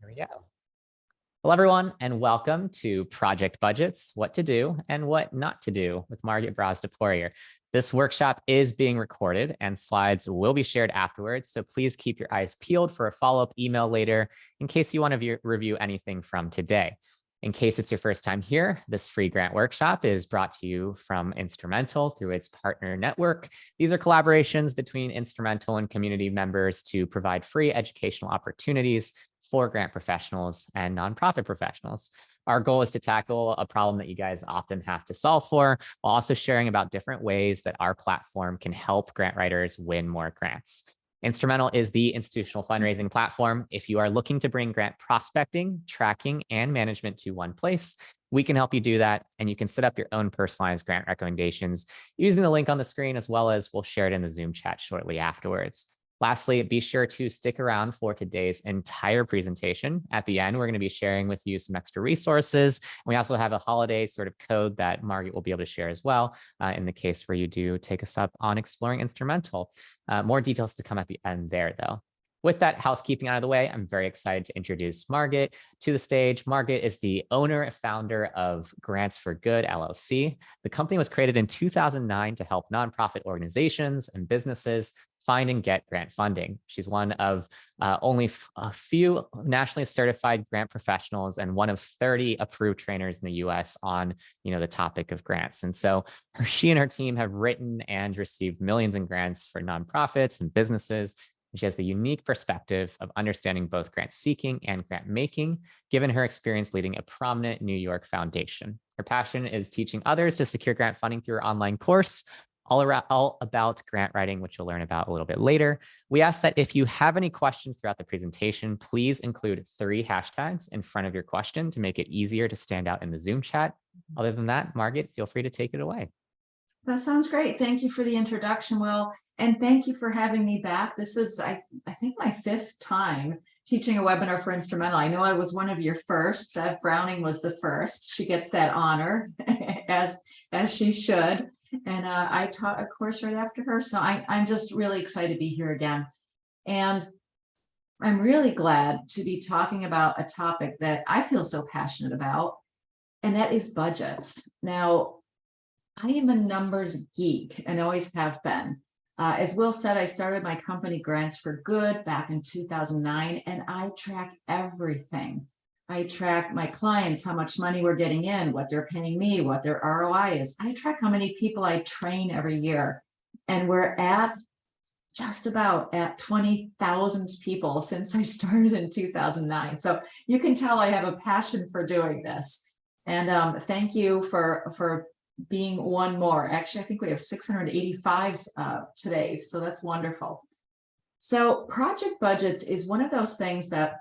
There we go. Hello, everyone, and welcome to Project Budgets, What to Do and What Not to Do with Margit Brazda Poirier. This workshop is being recorded and slides will be shared afterwards, so please keep your eyes peeled for a follow-up email later in case you want to review anything from today. In case it's your first time here, this free grant workshop is brought to you from Instrumentl through its partner network. These are collaborations between Instrumentl and community members to provide free educational opportunities for grant professionals and nonprofit professionals. Our goal is to tackle a problem that you guys often have to solve for, while also sharing about different ways that our platform can help grant writers win more grants. Instrumentl is the institutional fundraising platform. If you are looking to bring grant prospecting, tracking, and management to one place, we can help you do that. And you can set up your own personalized grant recommendations using the link on the screen, as well as we'll share it in the Zoom chat shortly afterwards. Lastly, be sure to stick around for today's entire presentation. At the end, we're going to be sharing with you some extra resources. We also have a holiday sort of code that Margit will be able to share as well in the case where you do take us up on exploring Instrumentl. More details to come at the end there, though. With that housekeeping out of the way, I'm very excited to introduce Margit to the stage. Margit is the owner and founder of Grants4Good LLC. The company was created in 2009 to help nonprofit organizations and businesses find and get grant funding. She's one of only a few nationally certified grant professionals and one of 30 approved trainers in the US on the topic of grants. And so she and her team have written and received millions in grants for nonprofits and businesses. And she has the unique perspective of understanding both grant seeking and grant making, given her experience leading a prominent New York foundation. Her passion is teaching others to secure grant funding through her online course, all about grant writing, which you'll learn about a little bit later. We ask that if you have any questions throughout the presentation, please include 3 hashtags in front of your question to make it easier to stand out in the Zoom chat. Other than that, Margit, feel free to take it away. That sounds great. Thank you for the introduction, Will. And thank you for having me back. This is, I think, my 5th time teaching a webinar for Instrumentl. I know I was one of your first. Bev Browning was the first. She gets that honor, as she should. And I taught a course right after her. So I'm just really excited to be here again. And I'm really glad to be talking about a topic that I feel so passionate about, and that is budgets. Now, I am a numbers geek and always have been. As Will said, I started my company Grants4Good back in 2009, and I track everything. I track my clients, how much money we're getting in, what they're paying me, what their ROI is. I track how many people I train every year. And we're at just about at 20,000 people since I started in 2009. So you can tell I have a passion for doing this. And thank you for being one more. Actually, I think we have 685 today, so that's wonderful. So project budgets is one of those things that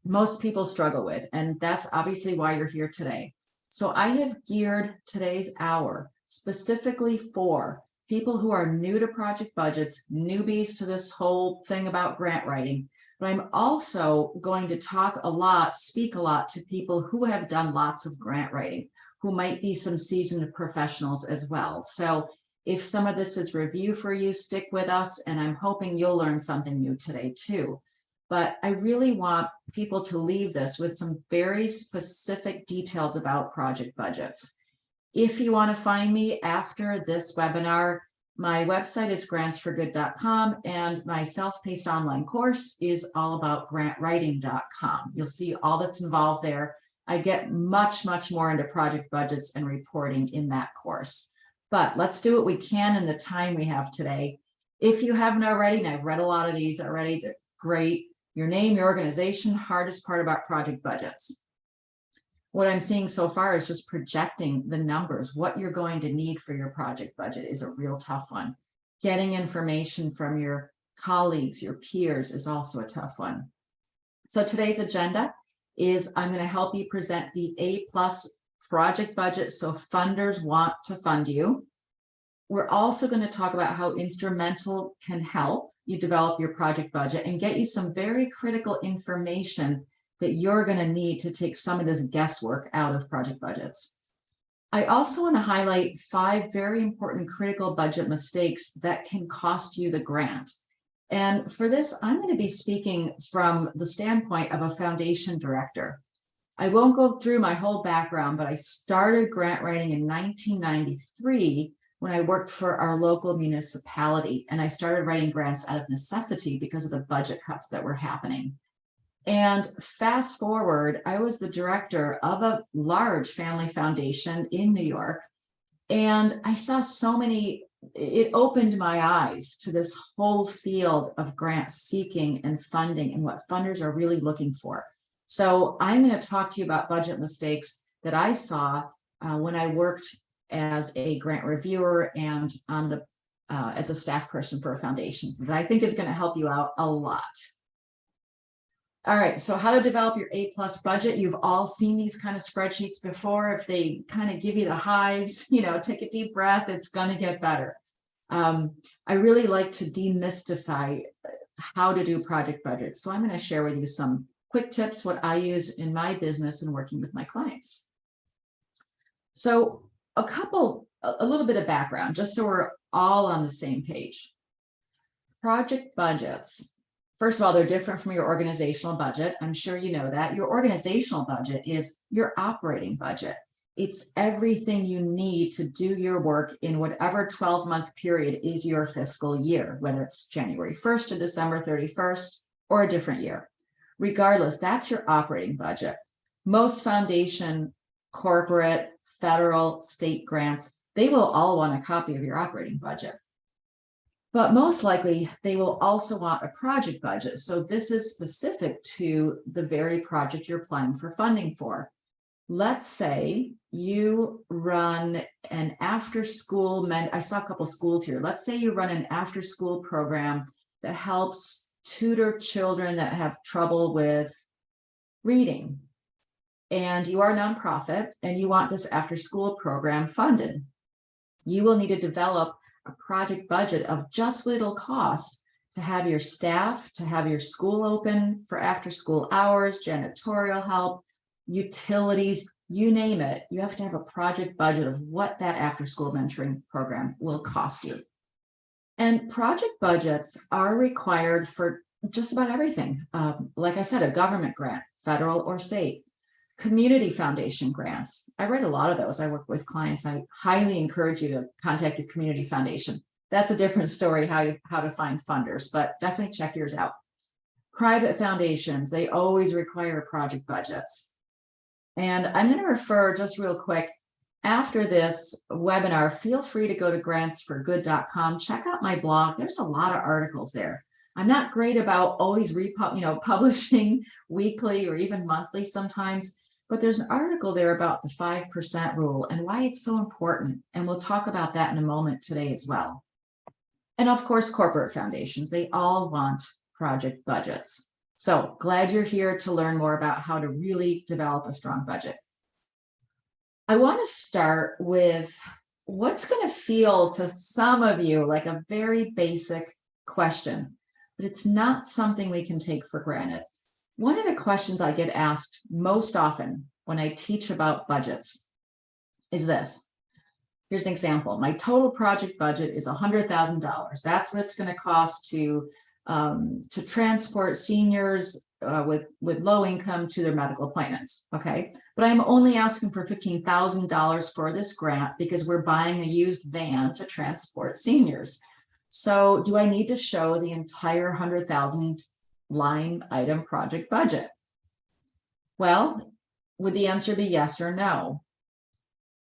most people struggle with, and that's obviously why you're here today. So I have geared today's hour specifically for people who are new to project budgets, newbies to this whole thing about grant writing. But I'm also going to speak a lot to people who have done lots of grant writing, who might be some seasoned professionals as well. So if some of this is review for you, stick with us, and I'm hoping you'll learn something new today too. But I really want people to leave this with some very specific details about project budgets. If you want to find me after this webinar, my website is grants4good.com, and my self-paced online course is allaboutgrantwriting.com. You'll see all that's involved there. I get much, much more into project budgets and reporting in that course. But let's do what we can in the time we have today. If you haven't already, and I've read a lot of these already, they're great. Your name, your organization, hardest part about project budgets. What I'm seeing so far is just projecting the numbers. What you're going to need for your project budget is a real tough one. Getting information from your colleagues, your peers is also a tough one. So today's agenda is I'm going to help you present the A+ project budget so funders want to fund you. We're also going to talk about how Instrumentl can help you develop your project budget and get you some very critical information that you're going to need to take some of this guesswork out of project budgets. I also want to highlight 5 very important critical budget mistakes that can cost you the grant. And for this, I'm going to be speaking from the standpoint of a foundation director. I won't go through my whole background, but I started grant writing in 1993 when I worked for our local municipality. And I started writing grants out of necessity because of the budget cuts that were happening. And fast forward, I was the director of a large family foundation in New York. And I saw so many, it opened my eyes to this whole field of grant seeking and funding and what funders are really looking for. So I'm going to talk to you about budget mistakes that I saw when I worked as a grant reviewer and on the as a staff person for a foundation that I think is going to help you out a lot. All right, so how to develop your A+ budget. You've all seen these kind of spreadsheets before. If they kind of give you the hives, take a deep breath, it's going to get better. I really like to demystify how to do project budgets. So I'm going to share with you some quick tips, what I use in my business and working with my clients. So a little bit of background, just so we're all on the same page. Project budgets. First of all, they're different from your organizational budget. I'm sure you know that. Your organizational budget is your operating budget. It's everything you need to do your work in whatever 12-month period is your fiscal year, whether it's January 1st to December 31st or a different year. Regardless, that's your operating budget. Most foundation, corporate, federal, state grants, they will all want a copy of your operating budget. But most likely, they will also want a project budget. So this is specific to the very project you're applying for funding for. Let's say you run an after-school, I saw a couple schools here. Let's say you run an after-school program that helps tutor children that have trouble with reading. And you are a nonprofit and you want this after-school program funded. You will need to develop a project budget of just what it'll cost to have your staff, to have your school open for after-school hours, janitorial help, utilities, you name it. You have to have a project budget of what that after-school mentoring program will cost you. And project budgets are required for just about everything. Like I said, a government grant, federal or state. Community foundation grants. I read a lot of those. I work with clients. I highly encourage you to contact your community foundation. That's a different story, how to find funders, but definitely check yours out. Private foundations, they always require project budgets. And I'm going to refer just real quick, after this webinar, feel free to go to grants4good.com. Check out my blog. There's a lot of articles there. I'm not great about always publishing weekly or even monthly sometimes, but there's an article there about the 5% rule and why it's so important. And we'll talk about that in a moment today as well. And of course, corporate foundations, they all want project budgets. So glad you're here to learn more about how to really develop a strong budget. I want to start with what's going to feel to some of you like a very basic question, but it's not something we can take for granted. One of the questions I get asked most often when I teach about budgets is this. Here's an example. My total project budget is $100,000. That's what it's going to cost to transport seniors with low income to their medical appointments. Okay, but I'm only asking for $15,000 for this grant because we're buying a used van to transport seniors. So do I need to show the entire 100,000 line item project budget? Well, would the answer be yes or no?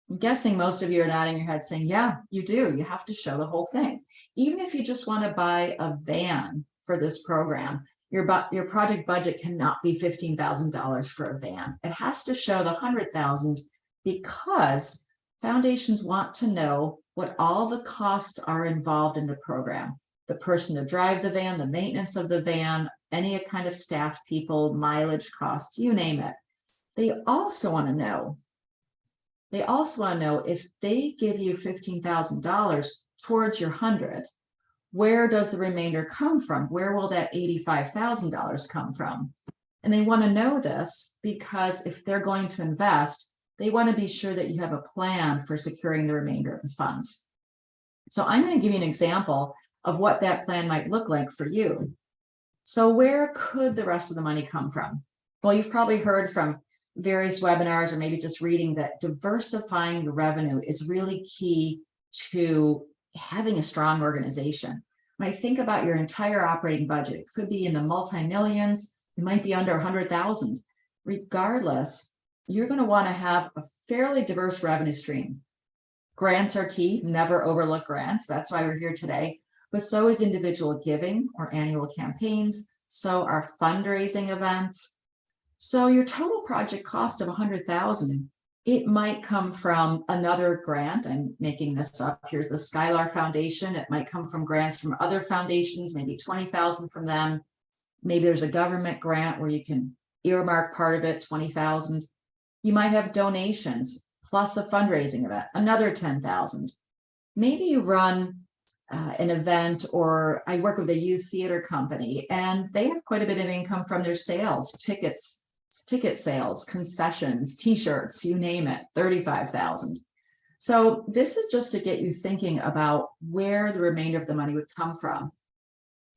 I'm guessing most of you are nodding your head saying, yeah, you do. You have to show the whole thing. Even if you just want to buy a van for this program, your project budget cannot be $15,000 for a van. It has to show the 100,000 because foundations want to know what all the costs are involved in the program. The person to drive the van, the maintenance of the van, any kind of staff people, mileage costs, you name it. They also want to know if they give you $15,000 towards your 100, where does the remainder come from? Where will that $85,000 come from? And they want to know this because if they're going to invest, they want to be sure that you have a plan for securing the remainder of the funds. So I'm going to give you an example of what that plan might look like for you. So where could the rest of the money come from? Well, you've probably heard from various webinars or maybe just reading that diversifying your revenue is really key to having a strong organization. When I think about your entire operating budget, it could be in the multi-millions, it might be under 100,000. Regardless, you're going to want to have a fairly diverse revenue stream. Grants are key, never overlook grants. That's why we're here today. But so is individual giving or annual campaigns. So are fundraising events. So your total project cost of 100,000, it might come from another grant. I'm making this up. Here's the Skylar Foundation. It might come from grants from other foundations, maybe 20,000 from them. Maybe there's a government grant where you can earmark part of it, 20,000. You might have donations plus a fundraising event, another 10,000. Maybe you run an event, or I work with a youth theater company and they have quite a bit of income from their sales, ticket sales, concessions, t-shirts, you name it, 35,000. So this is just to get you thinking about where the remainder of the money would come from.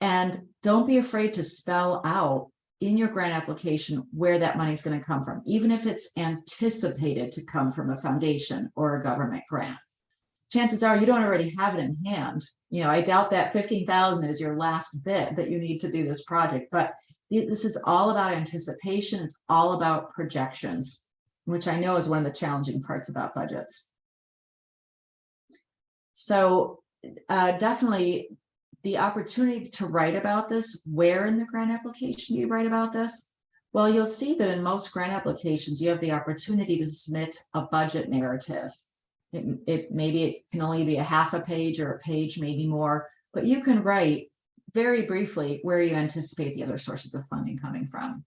And don't be afraid to spell out in your grant application where that money is going to come from, even if it's anticipated to come from a foundation or a government grant. Chances are you don't already have it in hand. You know, I doubt that 15,000 is your last bit that you need to do this project, but this is all about anticipation. It's all about projections, which I know is one of the challenging parts about budgets. So definitely the opportunity to write about this. Where in the grant application do you write about this? Well, you'll see that in most grant applications, you have the opportunity to submit a budget narrative. Maybe it can only be a half a page or a page, maybe more, but you can write very briefly where you anticipate the other sources of funding coming from.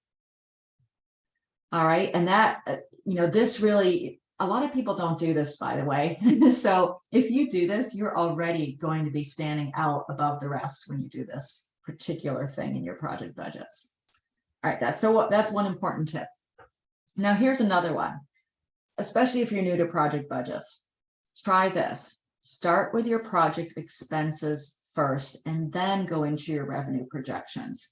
All right, and that, you know, this really, a lot of people don't do this, by the way. So if you do this, you're already going to be standing out above the rest when you do this particular thing in your project budgets. All right, that's one important tip. Now here's another one, especially if you're new to project budgets. Try this. Start with your project expenses first and then go into your revenue projections.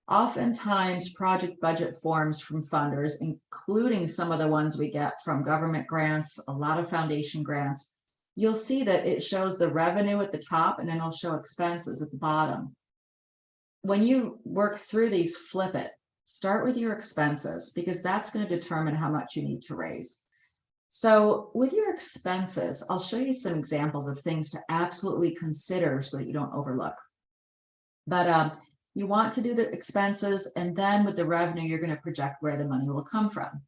Oftentimes, project budget forms from funders, including some of the ones we get from government grants, a lot of foundation grants, you'll see that it shows the revenue at the top and then it'll show expenses at the bottom. When you work through these, flip it. Start with your expenses because that's going to determine how much you need to raise. So with your expenses, I'll show you some examples of things to absolutely consider so that you don't overlook. But you want to do the expenses, and then with the revenue, you're going to project where the money will come from.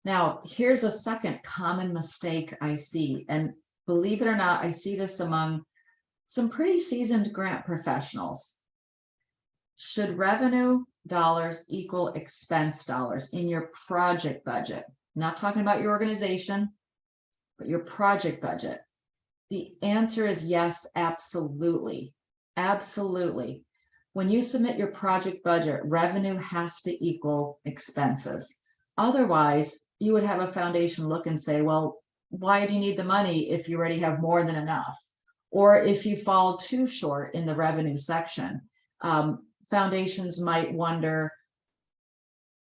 Now, here's a second common mistake I see, and believe it or not, I see this among some pretty seasoned grant professionals. Should revenue dollars equal expense dollars in your project budget? Not talking about your organization, but your project budget. The answer is yes, absolutely. Absolutely. When you submit your project budget, revenue has to equal expenses. Otherwise, you would have a foundation look and say, well, why do you need the money if you already have more than enough? Or if you fall too short in the revenue section, foundations might wonder,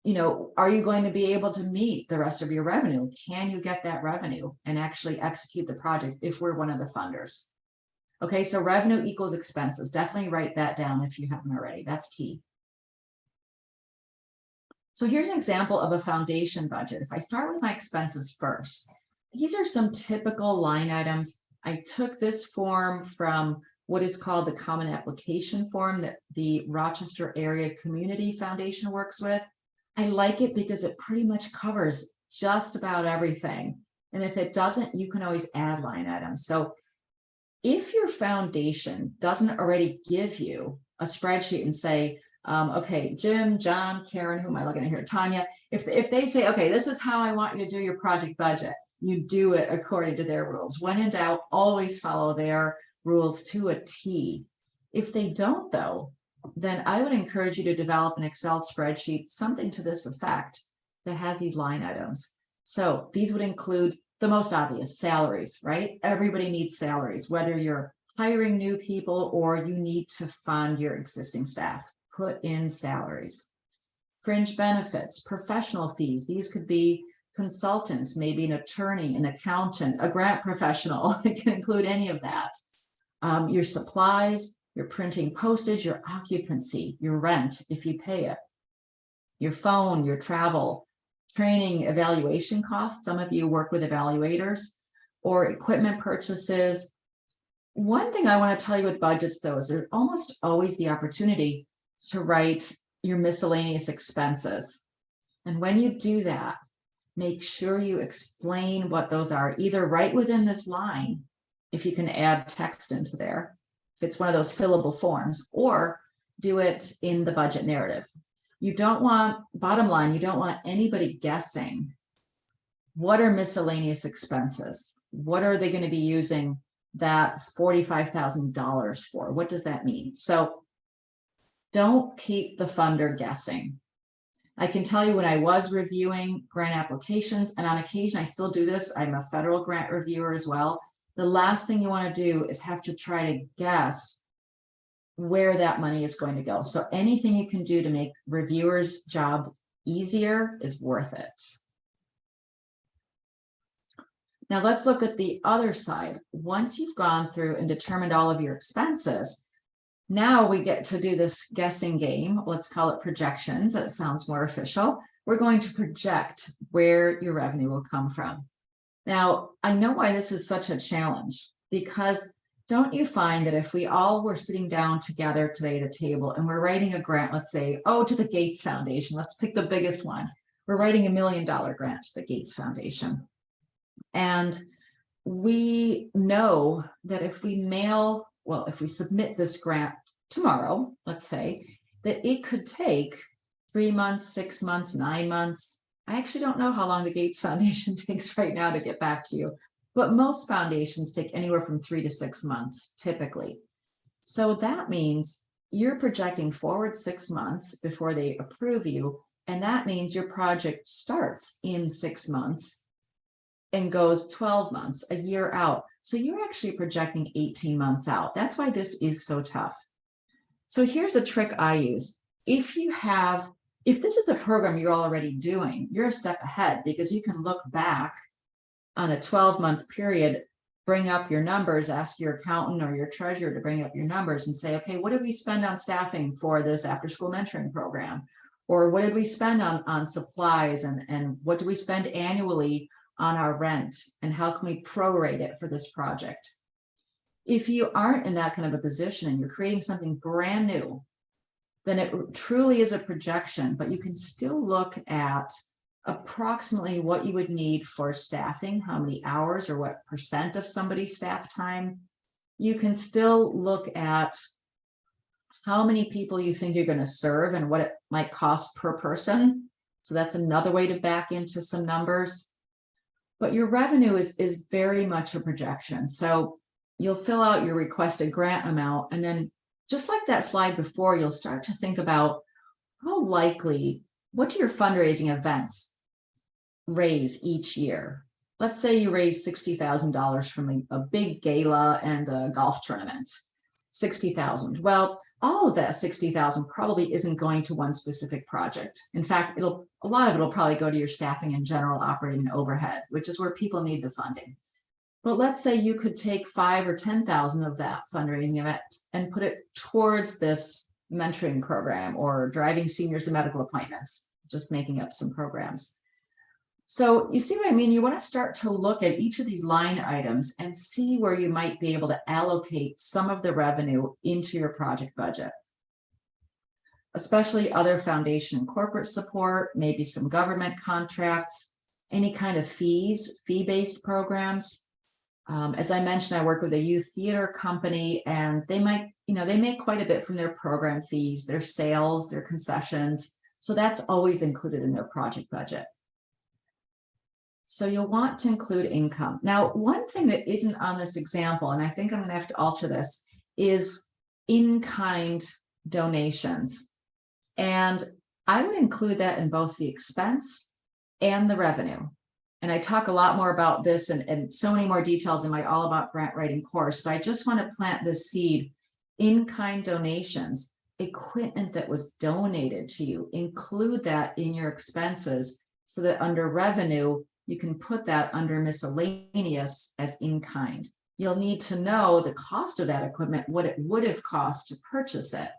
you know, are you going to be able to meet the rest of your revenue? Can you get that revenue and actually execute the project if we're one of the funders? Okay, so revenue equals expenses. Definitely write that down if you haven't already. That's key. So here's an example of a foundation budget. If I start with my expenses first, these are some typical line items. I took this form from what is called the Common Application Form that the Rochester Area Community Foundation works with. I like it because it pretty much covers just about everything. And if it doesn't, you can always add line items. So if your foundation doesn't already give you a spreadsheet and say, okay, Jim, John, Karen, who am I looking at here, Tanya, if they say, okay, this is how I want you to do your project budget, you do it according to their rules. When in doubt, always follow their rules to a T. If they don't, though, then I would encourage you to develop an Excel spreadsheet, something to this effect, that has these line items. So these would include the most obvious, salaries, right? Everybody needs salaries, whether you're hiring new people, or you need to fund your existing staff. Put in salaries. Fringe benefits, professional fees. These could be consultants, maybe an attorney, an accountant, a grant professional. It can include any of that. Your supplies, your printing postage, your occupancy, your rent, if you pay it, your phone, your travel, training, evaluation costs. Some of you work with evaluators, or equipment purchases. One thing I want to tell you with budgets, though, is there's almost always the opportunity to write your miscellaneous expenses. And when you do that, make sure you explain what those are, either right within this line, if you can add text into there, if it's one of those fillable forms, or do it in the budget narrative. You don't want, bottom line, you don't want anybody guessing what are miscellaneous expenses? What are they going to be using that $45,000 for? What does that mean? So don't keep the funder guessing. I can tell you when I was reviewing grant applications, and on occasion I still do this, I'm a federal grant reviewer as well. The last thing you want to do is have to try to guess where that money is going to go. So anything you can do to make reviewers' job easier is worth it. Now let's look at the other side. Once you've gone through and determined all of your expenses, now we get to do this guessing game. Let's call it projections. That sounds more official. We're going to project where your revenue will come from. Now, I know why this is such a challenge, because don't you find that if we all were sitting down together today at a table and we're writing a grant, let's say, oh, to the Gates Foundation, let's pick the biggest one. We're writing $1 million grant to the Gates Foundation. And we know that if we if we submit this grant tomorrow, let's say, that it could take 3 months, 6 months, 9 months. I actually don't know how long the Gates Foundation takes right now to get back to you, but most foundations take anywhere from 3 to 6 months typically. So that means you're projecting forward 6 months before they approve you, and that means your project starts in 6 months and goes 12 months, a year out. So you're actually projecting 18 months out. That's why this is so tough. So here's a trick I use. If this is a program you're already doing, you're a step ahead, because you can look back on a 12-month period, bring up your numbers, ask your accountant or your treasurer to bring up your numbers and say, okay, what did we spend on staffing for this after-school mentoring program? Or what did we spend on supplies, and what do we spend annually on our rent, and how can we prorate it for this project? If you aren't in that kind of a position and you're creating something brand new, then it truly is a projection, but you can still look at approximately what you would need for staffing, how many hours or what % of somebody's staff time. You can still look at how many people you think you're going to serve and what it might cost per person. So that's another way to back into some numbers. But your revenue is very much a projection. So you'll fill out your requested grant amount, and then just like that slide before, you'll start to think about how likely, what do your fundraising events raise each year? Let's say you raise $60,000 from a big gala and a golf tournament. 60,000. Well, all of that 60,000 probably isn't going to one specific project. In fact, a lot of it will probably go to your staffing and general operating and overhead, which is where people need the funding. But let's say you could take 5,000 or 10,000 of that fundraising event and put it towards this mentoring program or driving seniors to medical appointments, just making up some programs. So you see what I mean? You want to start to look at each of these line items and see where you might be able to allocate some of the revenue into your project budget, especially other foundation and corporate support, maybe some government contracts, any kind of fees, fee-based programs. As I mentioned, I work with a youth theater company, and they might, they make quite a bit from their program fees, their sales, their concessions. So that's always included in their project budget. So you'll want to include income. Now, one thing that isn't on this example, and I think I'm going to have to alter this, is in-kind donations. And I would include that in both the expense and the revenue. And I talk a lot more about this and so many more details in my All About Grant Writing course, but I just want to plant this seed. In-kind donations, equipment that was donated to you, include that in your expenses so that under revenue, you can put that under miscellaneous as in-kind. You'll need to know the cost of that equipment, what it would have cost to purchase it.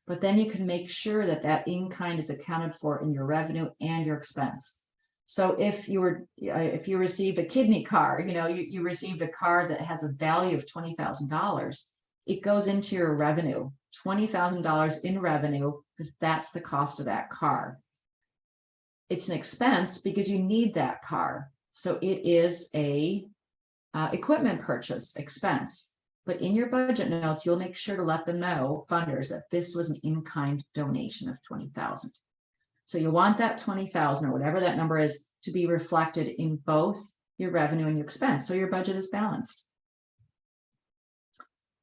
But then you can make sure that that in-kind is accounted for in your revenue and your expense. So if you received a kidney car, you received a car that has a value of $20,000, it goes into your revenue, $20,000 in revenue, because that's the cost of that car. It's an expense because you need that car. So it is a equipment purchase expense. But in your budget notes, you'll make sure to let them know, funders, that this was an in-kind donation of $20,000. So you want that $20,000 or whatever that number is to be reflected in both your revenue and your expense, so your budget is balanced.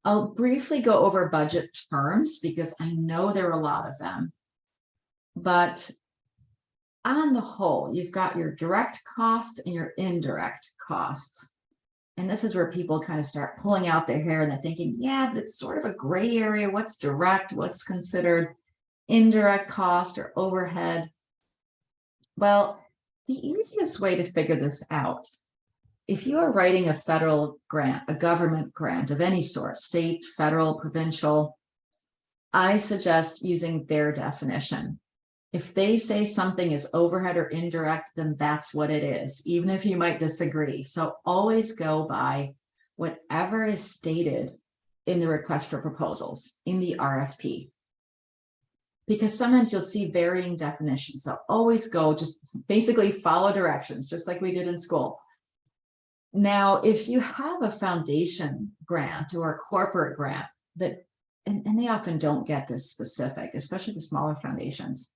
I'll briefly go over budget terms because I know there are a lot of them. But on the whole, you've got your direct costs and your indirect costs. And this is where people kind of start pulling out their hair and they're thinking, yeah, but it's sort of a gray area. What's direct? What's considered indirect cost or overhead? Well, the easiest way to figure this out, if you are writing a federal grant, a government grant of any sort, state, federal, provincial, I suggest using their definition. If they say something is overhead or indirect, then that's what it is, even if you might disagree. So always go by whatever is stated in the request for proposals, in the RFP. Because sometimes you'll see varying definitions. So always go, just basically follow directions, just like we did in school. Now, if you have a foundation grant or a corporate grant that, and they often don't get this specific, especially the smaller foundations,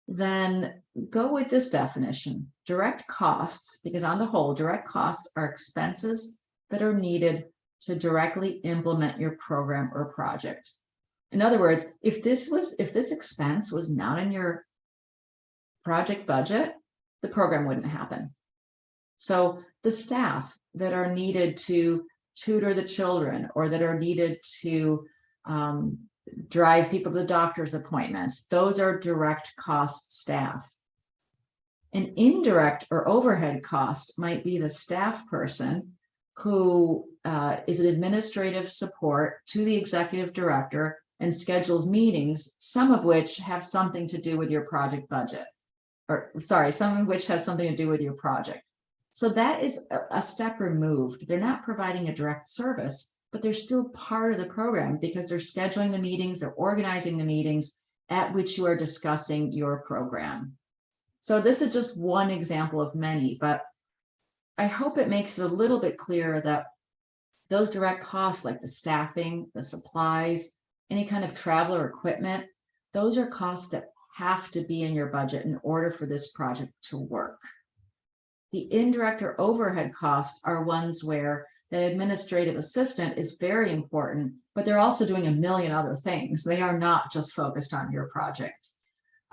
then go with this definition, direct costs, because on the whole, direct costs are expenses that are needed to directly implement your program or project. In other words, if this expense was not in your project budget, the program wouldn't happen. So the staff that are needed to tutor the children or that are needed to drive people to the doctor's appointments, those are direct cost staff. An indirect or overhead cost might be the staff person who is an administrative support to the executive director and schedules meetings, some of which have something to do with your project budget, or sorry, some of which have something to do with your project. So that is a step removed. They're not providing a direct service, but they're still part of the program because they're scheduling the meetings, they're organizing the meetings at which you are discussing your program. So this is just one example of many, but I hope it makes it a little bit clearer that those direct costs like the staffing, the supplies, any kind of travel or equipment, those are costs that have to be in your budget in order for this project to work. The indirect or overhead costs are ones where the administrative assistant is very important, but they're also doing a million other things. They are not just focused on your project.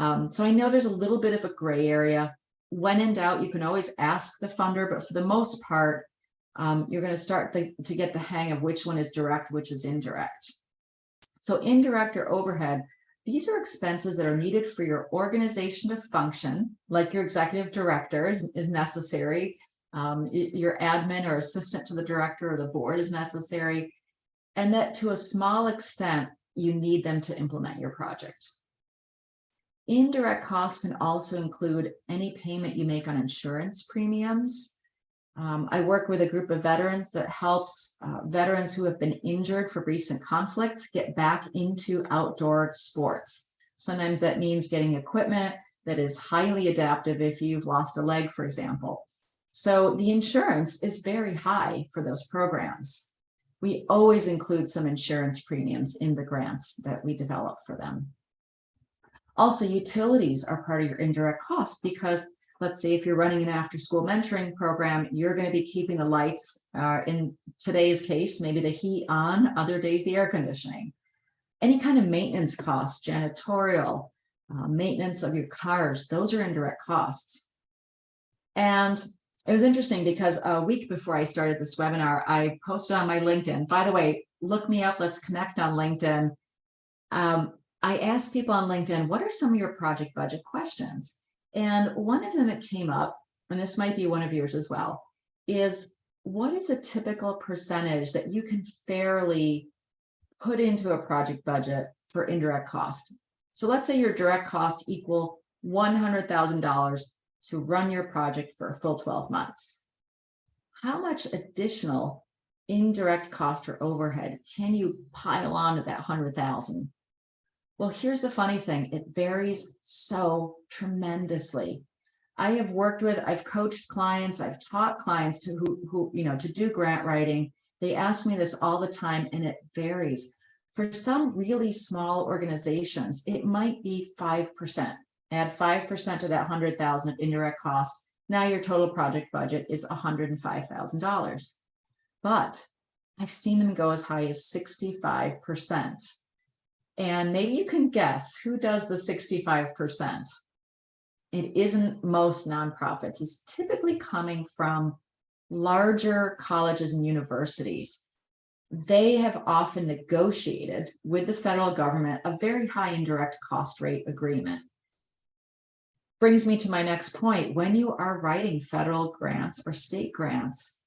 So I know there's a little bit of a gray area. When in doubt, you can always ask the funder, but for the most part, you're going to start to get the hang of which one is direct, which is indirect. So indirect or overhead, these are expenses that are needed for your organization to function, like your executive director is necessary. Your admin or assistant to the director or the board is necessary, and that to a small extent, you need them to implement your project. Indirect costs can also include any payment you make on insurance premiums. I work with a group of veterans that helps veterans who have been injured for recent conflicts get back into outdoor sports. Sometimes that means getting equipment that is highly adaptive if you've lost a leg, for example. So the insurance is very high for those programs. We always include some insurance premiums in the grants that we develop for them. Also, utilities are part of your indirect costs because let's say if you're running an after-school mentoring program, you're going to be keeping the lights, in today's case, maybe the heat on, other days the air conditioning. Any kind of maintenance costs, janitorial, maintenance of your cars, those are indirect costs. And it was interesting because a week before I started this webinar, I posted on my LinkedIn. By the way, look me up. Let's connect on LinkedIn. I asked people on LinkedIn, what are some of your project budget questions? And one of them that came up, and this might be one of yours as well, is what is a typical percentage that you can fairly put into a project budget for indirect cost? So let's say your direct costs equal $100,000 to run your project for a full 12 months. How much additional indirect cost or overhead can you pile on to that 100,000? Well, here's the funny thing. It varies so tremendously. I've coached clients, I've taught clients to do grant writing. They ask me this all the time, and it varies. For some really small organizations, it might be 5%. Add 5% to that 100,000 of indirect cost. Now your total project budget is $105,000. But I've seen them go as high as 65%. And maybe you can guess who does the 65%. It isn't most nonprofits. It's typically coming from larger colleges and universities. They have often negotiated with the federal government a very high indirect cost rate agreement. Brings me to my next point. When you are writing federal grants or state grants,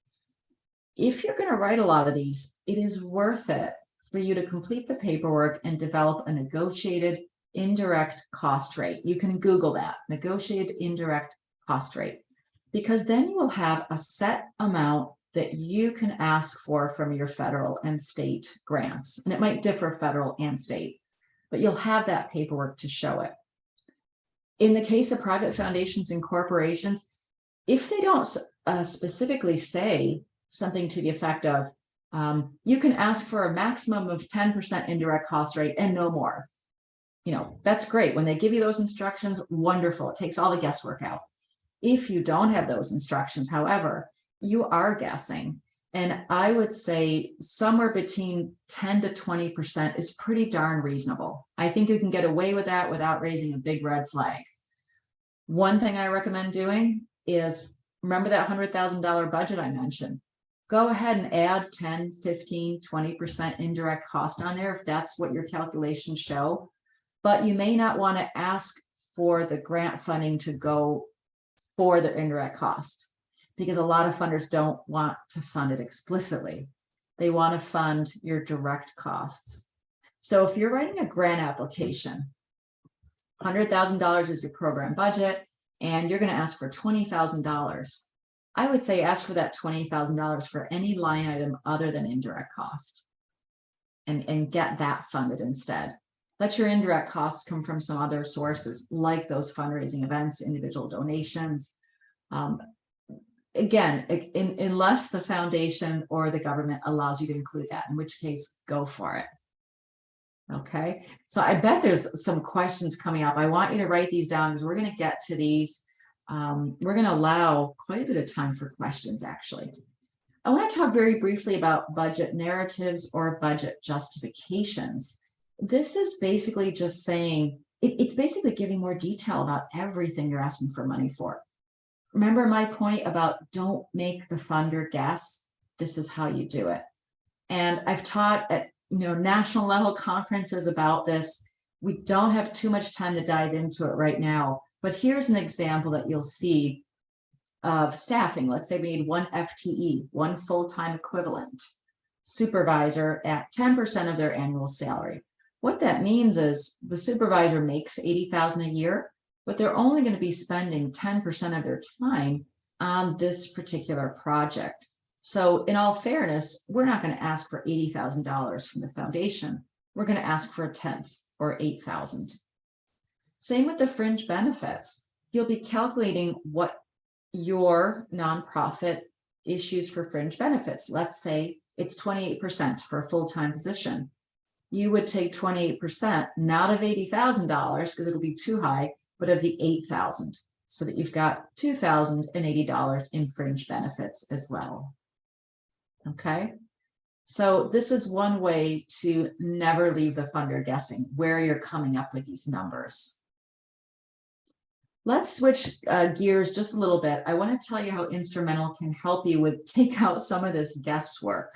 if you're going to write a lot of these, it is worth it for you to complete the paperwork and develop a negotiated indirect cost rate. You can Google that, negotiated indirect cost rate, because then you will have a set amount that you can ask for from your federal and state grants. And it might differ federal and state, but you'll have that paperwork to show it. In the case of private foundations and corporations, if they don't specifically say something to the effect of, you can ask for a maximum of 10% indirect cost rate and no more. That's great. When they give you those instructions, wonderful. It takes all the guesswork out. If you don't have those instructions, however, you are guessing. And I would say somewhere between 10 to 20% is pretty darn reasonable. I think you can get away with that without raising a big red flag. One thing I recommend doing is, remember that $100,000 budget I mentioned? Go ahead and add 10, 15, 20% indirect cost on there if that's what your calculations show. But you may not want to ask for the grant funding to go for the indirect cost, because a lot of funders don't want to fund it explicitly. They want to fund your direct costs. So if you're writing a grant application, $100,000 is your program budget, and you're going to ask for $20,000. I would say ask for that $20,000 for any line item other than indirect cost, and get that funded instead. Let your indirect costs come from some other sources, like those fundraising events, individual donations. Again, unless the foundation or the government allows you to include that, in which case, go for it. Okay, so I bet there's some questions coming up. I want you to write these down because we're going to get to these. We're going to allow quite a bit of time for questions, actually. I want to talk very briefly about budget narratives or budget justifications. This is basically just saying, it's basically giving more detail about everything you're asking for money for. Remember my point about don't make the funder guess. This is how you do it. And I've taught at national level conferences about this. We don't have too much time to dive into it right now, but here's an example that you'll see of staffing. Let's say we need one FTE, one full-time equivalent supervisor at 10% of their annual salary. What that means is the supervisor makes $80,000 a year, but they're only going to be spending 10% of their time on this particular project. So in all fairness, we're not going to ask for $80,000 from the foundation. We're going to ask for a tenth, or $8,000. Same with the fringe benefits. You'll be calculating what your nonprofit issues for fringe benefits. Let's say it's 28% for a full-time position. You would take 28%, not of $80,000 because it'll be too high, but of the $8,000, so that you've got $2,080 in fringe benefits as well. Okay, so this is one way to never leave the funder guessing where you're coming up with these numbers. Let's switch gears just a little bit. I want to tell you how Instrumentl can help you with take out some of this guesswork.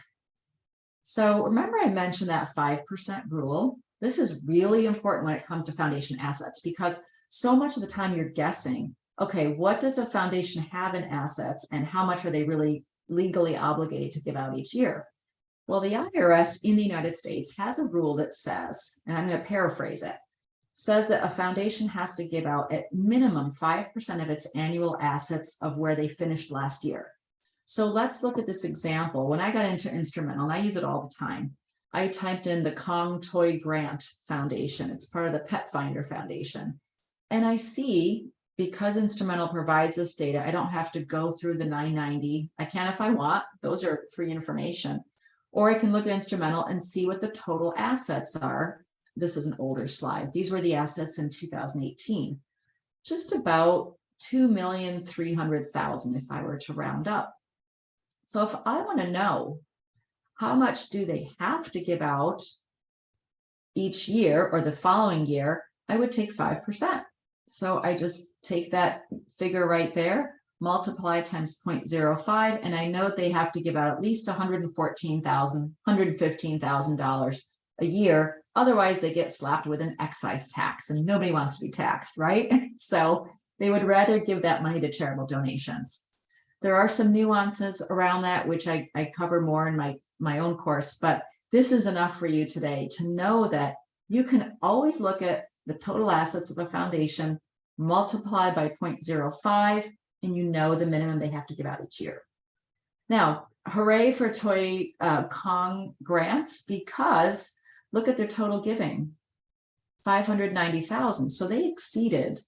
So remember I mentioned that 5% rule. This is really important when it comes to foundation assets because so much of the time you're guessing, okay, what does a foundation have in assets and how much are they really legally obligated to give out each year? Well, the IRS in the United States has a rule that says, and I'm going to paraphrase it, says that a foundation has to give out at minimum 5% of its annual assets of where they finished last year. So let's look at this example. When I got into Instrumentl, and I use it all the time, I typed in the Kong Toy Grant Foundation. It's part of the Pet Finder Foundation. And I see, because Instrumentl provides this data, I don't have to go through the 990. I can if I want. Those are free information. Or I can look at Instrumentl and see what the total assets are. This is an older slide. These were the assets in 2018. Just about 2,300,000 if I were to round up. So if I want to know how much do they have to give out each year or the following year, I would take 5%. So I just take that figure right there, multiply times 0.05, and I know they have to give out at least $115,000 a year. Otherwise, they get slapped with an excise tax, and nobody wants to be taxed, right? So they would rather give that money to charitable donations. There are some nuances around that, which I cover more in my own course, but this is enough for you today to know that you can always look at the total assets of a foundation, multiply by 0.05, and you know the minimum they have to give out each year. Now, hooray for Toy Kong grants, because look at their total giving, 590,000. So they exceeded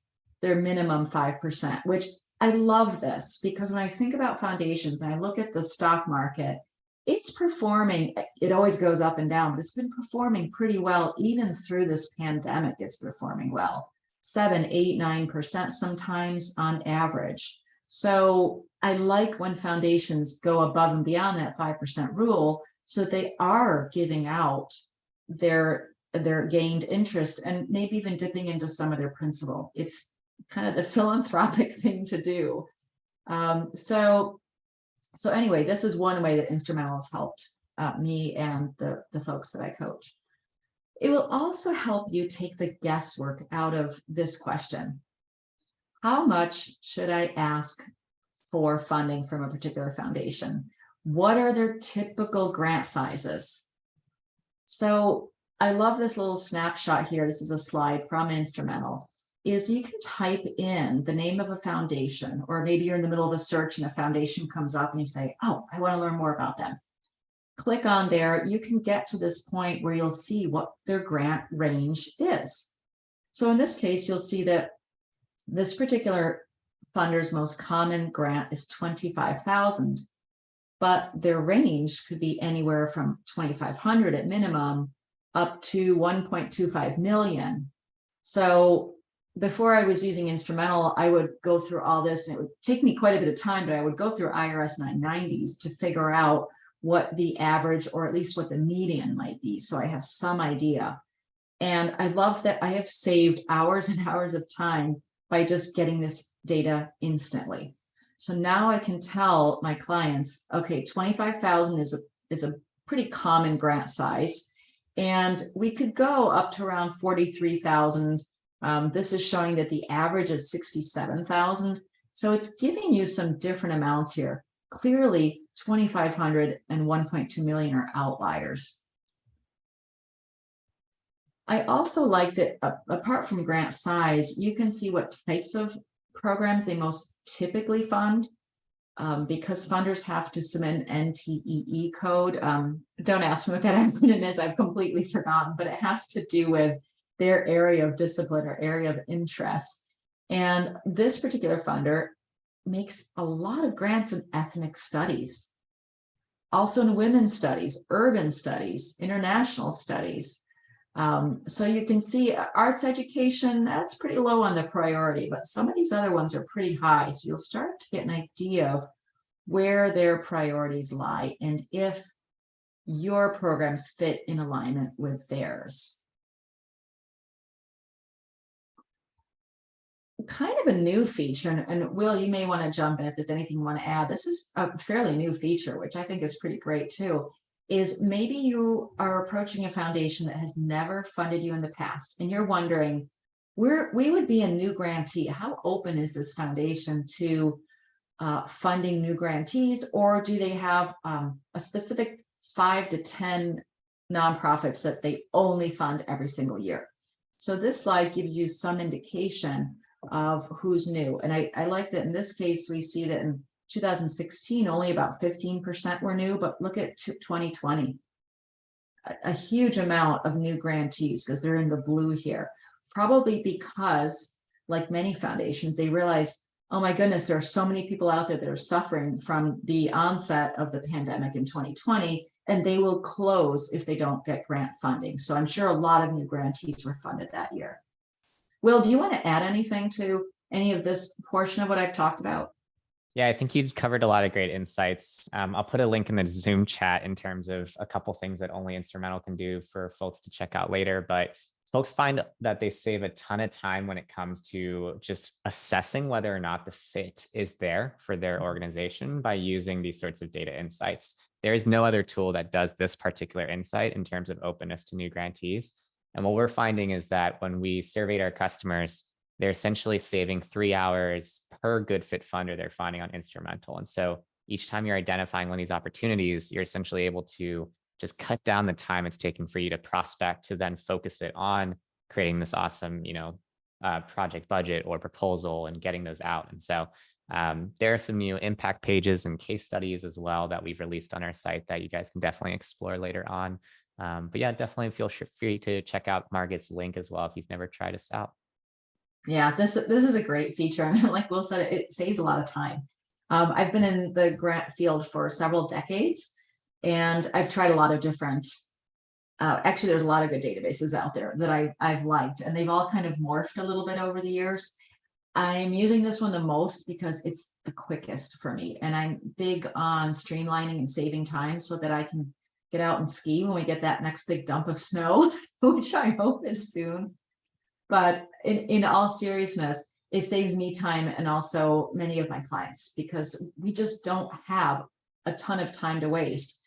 their minimum 5%, which I love this because when I think about foundations and I look at the stock market, it's performing, it always goes up and down, but it's been performing pretty well. Even through this pandemic, it's performing well, 7, 8, 9% sometimes on average. So I like when foundations go above and beyond that 5% rule so that they are giving out their gained interest and maybe even dipping into some of their principal. It's kind of the philanthropic thing to do. So anyway, this is one way that Instrumentl has helped me and the folks that I coach. It will also help you take the guesswork out of this question. How much should I ask for funding from a particular foundation? What are their typical grant sizes? So I love this little snapshot here. This is a slide from Instrumentl. Is you can type in the name of a foundation, or maybe you're in the middle of a search and a foundation comes up and you say, oh, I want to learn more about them. Click on there. You can get to this point where you'll see what their grant range is. So in this case, you'll see that this particular funder's most common grant is $25,000, but their range could be anywhere from $2,500 at minimum up to $1.25 million. So before I was using Instrumentl, I would go through all this, and it would take me quite a bit of time, but I would go through IRS 990s to figure out what the average, or at least what the median might be, so I have some idea. And I love that I have saved hours and hours of time by just getting this data instantly. So now I can tell my clients, okay, 25,000 is a pretty common grant size, and we could go up to around 43,000. This is showing that the average is 67,000. So it's giving you some different amounts here. Clearly, 2,500 and 1.2 million are outliers. I also like that apart from grant size, you can see what types of programs they most typically fund, because funders have to submit an NTEE code. Don't ask me what that acronym is. I've completely forgotten, but it has to do with their area of discipline or area of interest. And this particular funder makes a lot of grants in ethnic studies, also in women's studies, urban studies, international studies. So you can see arts education, that's pretty low on the priority, but some of these other ones are pretty high. So you'll start to get an idea of where their priorities lie and if your programs fit in alignment with theirs. kind of a new feature, and Will, you may want to jump in if there's anything you want to add. This is a fairly new feature, which I think is pretty great too, is maybe you are approaching a foundation that has never funded you in the past, and you're wondering, we would be a new grantee. How open is this foundation to funding new grantees, or do they have a specific 5 to 10 nonprofits that they only fund every single year? So this slide gives you some indication of who's new. And I like that in this case, we see that in 2016, only about 15% were new, but look at 2020, a huge amount of new grantees because they're in the blue here, probably because, like many foundations, they realized, oh my goodness, there are so many people out there that are suffering from the onset of the pandemic in 2020, and they will close if they don't get grant funding. So I'm sure a lot of new grantees were funded that year. Will, do you want to add anything to any of this portion of what I've talked about? Yeah, I think you covered a lot of great insights. I'll put a link in the Zoom chat in terms of a couple things that only Instrumentl can do for folks to check out later. But folks find that they save a ton of time when it comes to just assessing whether or not the fit is there for their organization by using these sorts of data insights. There is no other tool that does this particular insight in terms of openness to new grantees. And what we're finding is that when we surveyed our customers, they're essentially saving 3 hours per good fit funder they're finding on Instrumentl. And so each time you're identifying one of these opportunities, you're essentially able to just cut down the time it's taking for you to prospect to then focus it on creating this awesome, project budget or proposal and getting those out. And so there are some new impact pages and case studies as well that we've released on our site that you guys can definitely explore later on. But yeah, definitely feel free to check out Margit's link as well if you've never tried us out. Yeah, this is a great feature, and like Will said, it saves a lot of time. I've been in the grant field for several decades, and I've tried a lot of different. Actually, there's a lot of good databases out there that I've liked, and they've all kind of morphed a little bit over the years. I'm using this one the most because it's the quickest for me, and I'm big on streamlining and saving time so that I can get out and ski when we get that next big dump of snow, which I hope is soon. But in all seriousness, it saves me time and also many of my clients, because we just don't have a ton of time to waste.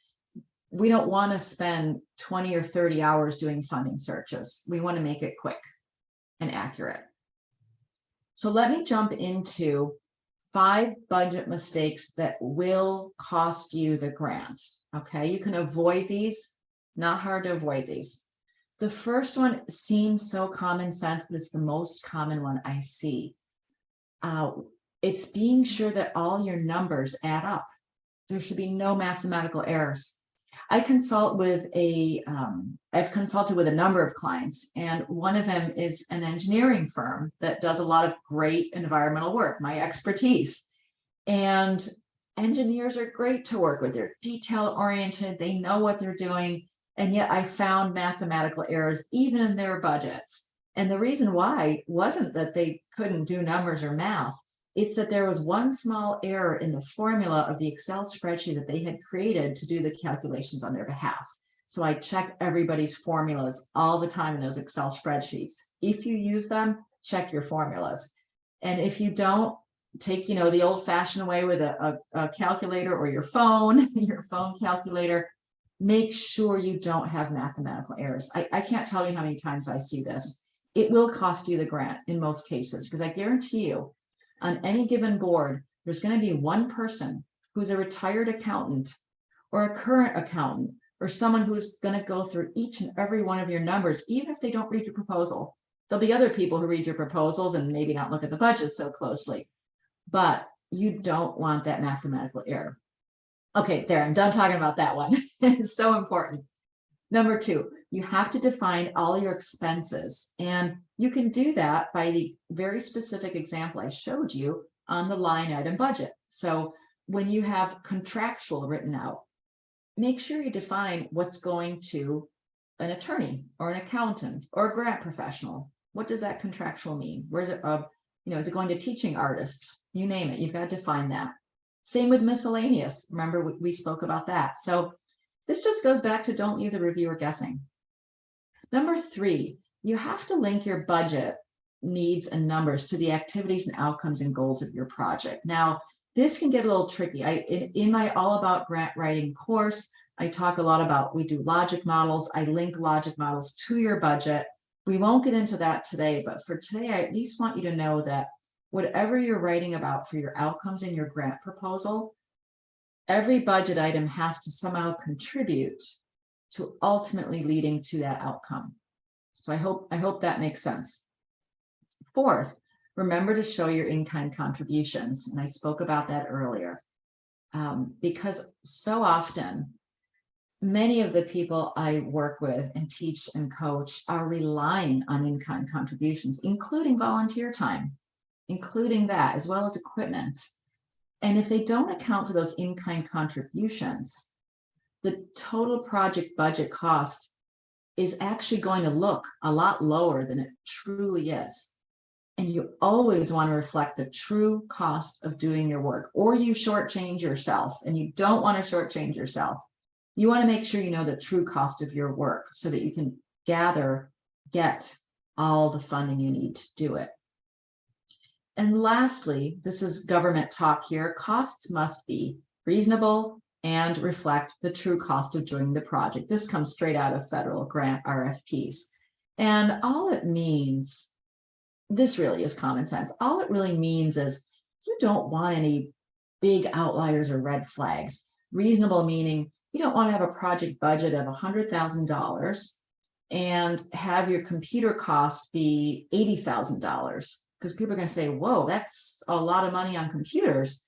We don't want to spend 20 or 30 hours doing funding searches. We want to make it quick and accurate. So let me jump into 5 budget mistakes that will cost you the grant. Okay, you can avoid these, not hard to avoid these. The first one seems so common sense, but it's the most common one I see. It's being sure that all your numbers add up. There should be no mathematical errors. I've consulted with a number of clients, and one of them is an engineering firm that does a lot of great environmental work, my expertise. And engineers are great to work with. They're detail-oriented, they know what they're doing. And yet I found mathematical errors even in their budgets. And the reason why wasn't that they couldn't do numbers or math. It's that there was one small error in the formula of the Excel spreadsheet that they had created to do the calculations on their behalf. So I check everybody's formulas all the time in those Excel spreadsheets. If you use them, check your formulas. And if you don't, take the old-fashioned way with a calculator or your phone calculator. Make sure you don't have mathematical errors. I can't tell you how many times I see this. It will cost you the grant in most cases, because I guarantee you on any given board, there's going to be one person who's a retired accountant or a current accountant or someone who's going to go through each and every one of your numbers, even if they don't read your proposal. There'll be other people who read your proposals and maybe not look at the budget so closely, but you don't want that mathematical error. Okay, there, I'm done talking about that one. It's so important. Number 2, you have to define all your expenses. And you can do that by the very specific example I showed you on the line item budget. So when you have contractual written out, make sure you define what's going to an attorney or an accountant or a grant professional. What does that contractual mean? Where's it, is it going to teaching artists? You name it, you've got to define that. Same with miscellaneous. Remember, we spoke about that. So this just goes back to don't leave the reviewer guessing. Number 3, you have to link your budget needs and numbers to the activities and outcomes and goals of your project. Now, this can get a little tricky. In my All About Grant Writing course, I talk a lot about, we do logic models. I link logic models to your budget. We won't get into that today, but for today, I at least want you to know that whatever you're writing about for your outcomes in your grant proposal, every budget item has to somehow contribute to ultimately leading to that outcome. So I hope that makes sense. Fourth, remember to show your in-kind contributions. And I spoke about that earlier, because so often, many of the people I work with and teach and coach are relying on in-kind contributions, including volunteer time, including that, as well as equipment. And if they don't account for those in-kind contributions, the total project budget cost is actually going to look a lot lower than it truly is. And you always want to reflect the true cost of doing your work, or you shortchange yourself, and you don't want to shortchange yourself. You want to make sure you know the true cost of your work so that you can get all the funding you need to do it. And lastly, this is government talk here, costs must be reasonable and reflect the true cost of doing the project. This comes straight out of federal grant RFPs. And all it means, this really is common sense. All it really means is you don't want any big outliers or red flags. Reasonable meaning you don't want to have a project budget of $100,000 and have your computer cost be $80,000, because people are going to say, whoa, that's a lot of money on computers.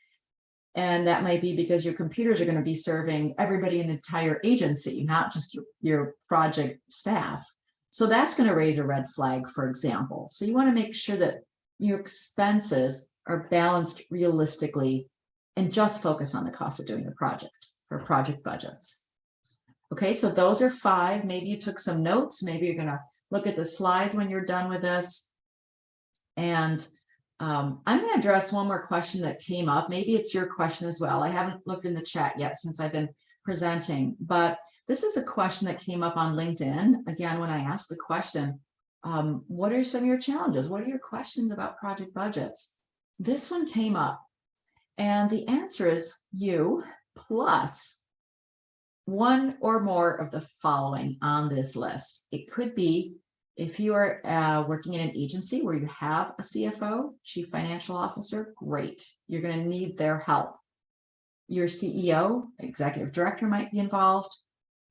And that might be because your computers are going to be serving everybody in the entire agency, not just your project staff. So that's going to raise a red flag, for example. So you want to make sure that your expenses are balanced realistically and just focus on the cost of doing the project for project budgets. Okay, so those are 5. Maybe you took some notes. Maybe you're going to look at the slides when you're done with this. And I'm going to address one more question that came up. Maybe it's your question as well. I haven't looked in the chat yet since I've been presenting, but this is a question that came up on LinkedIn. Again, when I asked the question, what are some of your challenges? What are your questions about project budgets? This one came up, and the answer is you plus one or more of the following on this list. It could be if you are working in an agency where you have a CFO, Chief Financial Officer, great. You're going to need their help. Your CEO, Executive Director might be involved.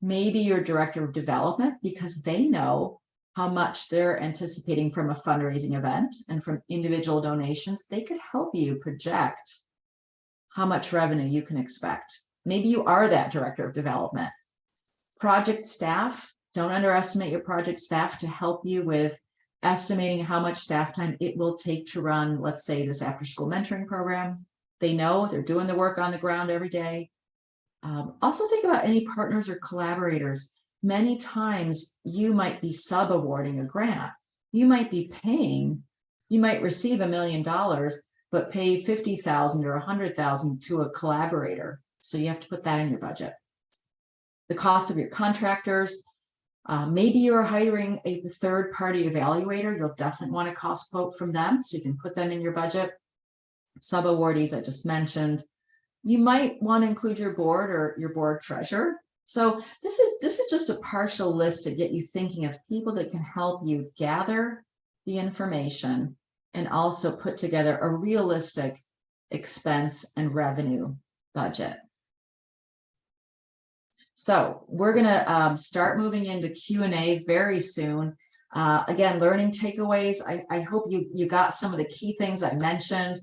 Maybe your Director of Development, because they know how much they're anticipating from a fundraising event and from individual donations. They could help you project how much revenue you can expect. Maybe you are that Director of Development. Project staff, don't underestimate your project staff to help you with estimating how much staff time it will take to run, let's say, this after-school mentoring program. They know they're doing the work on the ground every day. Also think about any partners or collaborators. Many times you might be sub-awarding a grant. You might be paying, you might receive $1 million, but pay $50,000 or $100,000 to a collaborator. So you have to put that in your budget. The cost of your contractors. Maybe you're hiring a third-party evaluator. You'll definitely want a cost quote from them, so you can put them in your budget. Sub-awardees I just mentioned. You might want to include your board or your board treasurer. So this is just a partial list to get you thinking of people that can help you gather the information and also put together a realistic expense and revenue budget. So we're going to start moving into Q&A very soon. Again, learning takeaways. I hope you got some of the key things I mentioned.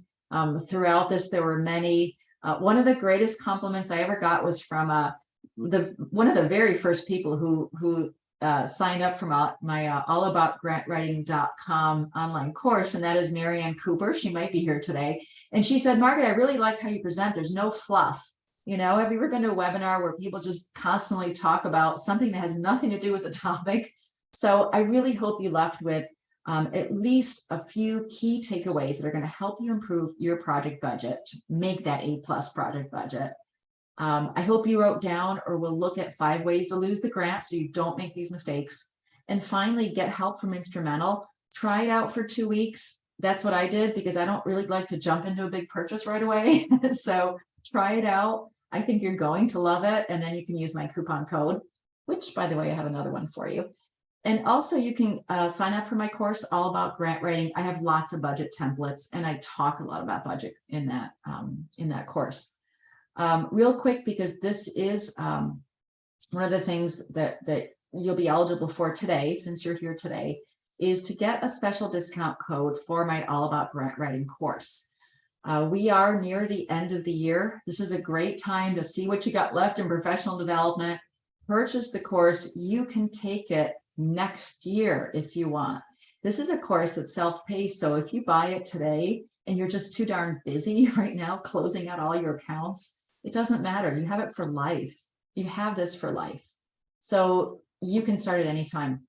Throughout this, there were many. One of the greatest compliments I ever got was from one of the very first people who signed up for my allaboutgrantwriting.com online course, and that is Marianne Cooper. She might be here today. And she said, Margaret, I really like how you present. There's no fluff. You know, have you ever been to a webinar where people just constantly talk about something that has nothing to do with the topic? So I really hope you left with at least a few key takeaways that are going to help you improve your project budget, make that A+ project budget. I hope you wrote down or will look at 5 ways to lose the grant so you don't make these mistakes. And finally, get help from Instrumentl try it out for 2 weeks. That's what I did because I don't really like to jump into a big purchase right away. So try it out. I think you're going to love it. And then you can use my coupon code, which, by the way, I have another one for you. And also you can sign up for my course all about grant writing. I have lots of budget templates and I talk a lot about budget in that course. Real quick, because this is one of the things that you'll be eligible for today, since you're here today, is to get a special discount code for my All About Grant Writing course. We are near the end of the year. This is a great time to see what you got left in professional development. Purchase the course. You can take it next year if you want. This is a course that's self-paced, so if you buy it today and you're just too darn busy right now closing out all your accounts, it doesn't matter. You have it for life. You have this for life. So you can start at any time.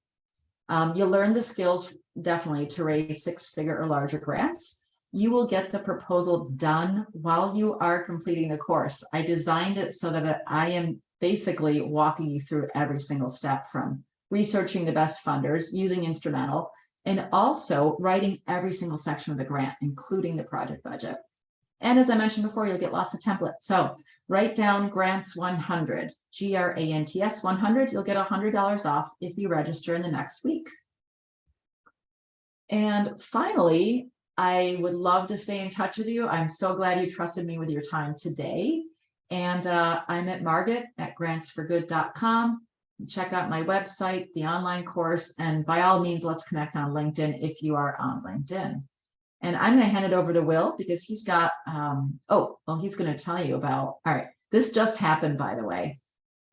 You'll learn the skills definitely to raise 6-figure or larger grants. You will get the proposal done while you are completing the course. I designed it so that I am basically walking you through every single step, from researching the best funders, using Instrumentl, and also writing every single section of the grant, including the project budget. And as I mentioned before, you'll get lots of templates. So write down Grants100, GRANTS 100. You'll get $100 off if you register in the next week. And finally, I would love to stay in touch with you. I'm so glad you trusted me with your time today. And I'm at Margit at Grants4Good.com. Check out my website, the online course, and by all means, let's connect on LinkedIn if you are on LinkedIn. And I'm going to hand it over to Will because he's got, he's going to tell you about, all right, this just happened, by the way.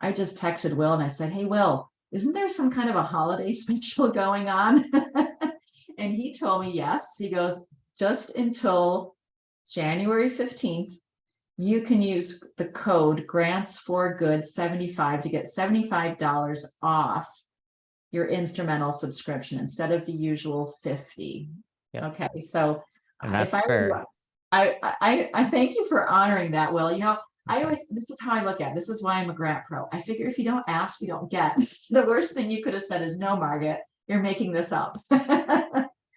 I just texted Will and I said, hey, Will, isn't there some kind of a holiday special going on? And he told me, yes. He goes, just until January 15th, you can use the code Grants4Good 75 to get $75 off your Instrumentl subscription instead of the usual $50. Yep. Okay, so if I thank you for honoring that, Will. You know, this is how I look at it. This is why I'm a grant pro. I figure if you don't ask, you don't get. The worst thing you could have said is, no, Margit, you're making this up.